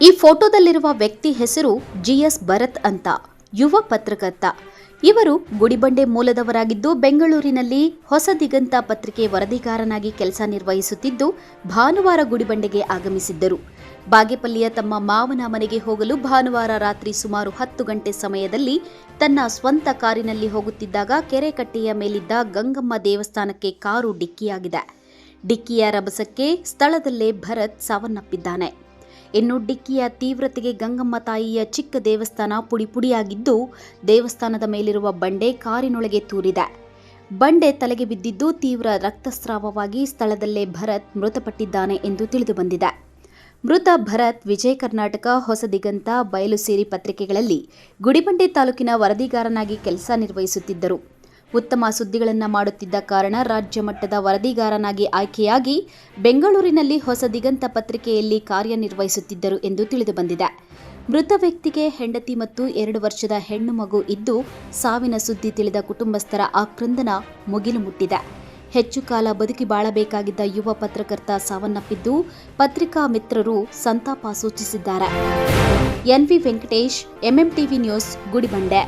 ಈ ಫೋಟೋದಲ್ಲಿರುವ ವ್ಯಕ್ತಿ ಹೆಸರು ಜಿಎಸ್ ಭರತ್ ಅಂತ. ಯುವ ಪತ್ರಕರ್ತ. ಇವರು ಗುಡಿಬಂಡೆ ಮೂಲದವರಾಗಿದ್ದು ಬೆಂಗಳೂರಿನಲ್ಲಿ ಹೊಸ ದಿಗಂತ ಪತ್ರಿಕೆ ವರದಿಗಾರನಾಗಿ ಕೆಲಸ ನಿರ್ವಹಿಸುತ್ತಿದ್ದು ಭಾನುವಾರ ಗುಡಿಬಂಡೆಗೆ ಆಗಮಿಸಿದ್ದರು. ಬಾಗೇಪಲ್ಲಿಯ ತಮ್ಮ ಮಾವನ ಮನೆಗೆ ಹೋಗಲು ಭಾನುವಾರ ರಾತ್ರಿ ಸುಮಾರು 10 ಗಂಟೆ ಸಮಯದಲ್ಲಿ ತನ್ನ ಸ್ವಂತ ಕಾರಿನಲ್ಲಿ ಹೋಗುತ್ತಿದ್ದಾಗ ಕೆರೆಕಟ್ಟೆಯ ಮೇಲಿದ್ದ ಗಂಗಮ್ಮ ದೇವಸ್ಥಾನಕ್ಕೆ ಕಾರು ಡಿಕ್ಕಿಯಾಗಿದೆ. ಡಿಕ್ಕಿಯ ರಭಸಕ್ಕೆ ಸ್ಥಳದಲ್ಲೇ ಭರತ್ ಸಾವನ್ನಪ್ಪಿದ್ದಾನೆ. ಇನ್ನು ಡಿಕ್ಕಿಯ ತೀವ್ರತೆಗೆ ಗಂಗಮ್ಮ ತಾಯಿಯ ಚಿಕ್ಕ ದೇವಸ್ಥಾನ ಪುಡಿಪುಡಿಯಾಗಿದ್ದು ದೇವಸ್ಥಾನದ ಮೇಲಿರುವ ಬಂಡೆ ಕಾರಿನೊಳಗೆ ತೂರಿದೆ. ಬಂಡೆ ತಲೆಗೆ ಬಿದ್ದಿದ್ದು ತೀವ್ರ ರಕ್ತಸ್ರಾವವಾಗಿ ಸ್ಥಳದಲ್ಲೇ ಭರತ್ ಮೃತಪಟ್ಟಿದ್ದಾನೆ ಎಂದು ತಿಳಿದುಬಂದಿದೆ. ಮೃತ ಭರತ್ ವಿಜಯ ಕರ್ನಾಟಕ, ಹೊಸ ದಿಗಂತ, ಬಯಲುಸೀರಿ ಪತ್ರಿಕೆಗಳಲ್ಲಿ ಗುಡಿಬಂಡೆ ತಾಲೂಕಿನ ವರದಿಗಾರನಾಗಿ ಕೆಲಸ ನಿರ್ವಹಿಸುತ್ತಿದ್ದರು. ಉತ್ತಮ ಸುದ್ದಿಗಳನ್ನು ಮಾಡುತ್ತಿದ್ದ ಕಾರಣ ರಾಜ್ಯ ಮಟ್ಟದ ವರದಿಗಾರನಾಗಿ ಆಯ್ಕೆಯಾಗಿ ಬೆಂಗಳೂರಿನಲ್ಲಿ ಹೊಸ ದಿಗಂತ ಪತ್ರಿಕೆಯಲ್ಲಿ ಕಾರ್ಯನಿರ್ವಹಿಸುತ್ತಿದ್ದರು ಎಂದು ತಿಳಿದುಬಂದಿದೆ. ಮೃತ ವ್ಯಕ್ತಿಗೆ ಹೆಂಡತಿ ಮತ್ತು 2 ವರ್ಷದ ಹೆಣ್ಣು ಮಗು ಇದ್ದು ಸಾವಿನ ಸುದ್ದಿ ತಿಳಿದ ಕುಟುಂಬಸ್ಥರ ಆಕ್ರಂದನ ಮುಗಿಲು ಮುಟ್ಟಿದೆ. ಹೆಚ್ಚು ಕಾಲ ಬದುಕಿ ಬಾಳಬೇಕಾಗಿದ್ದ ಯುವ ಪತ್ರಕರ್ತ ಸಾವನ್ನಪ್ಪಿದ್ದು ಪತ್ರಿಕಾ ಮಿತ್ರರು ಸಂತಾಪ ಸೂಚಿಸಿದ್ದಾರೆ. N V Venkatesh, MMTV news, Gudibande.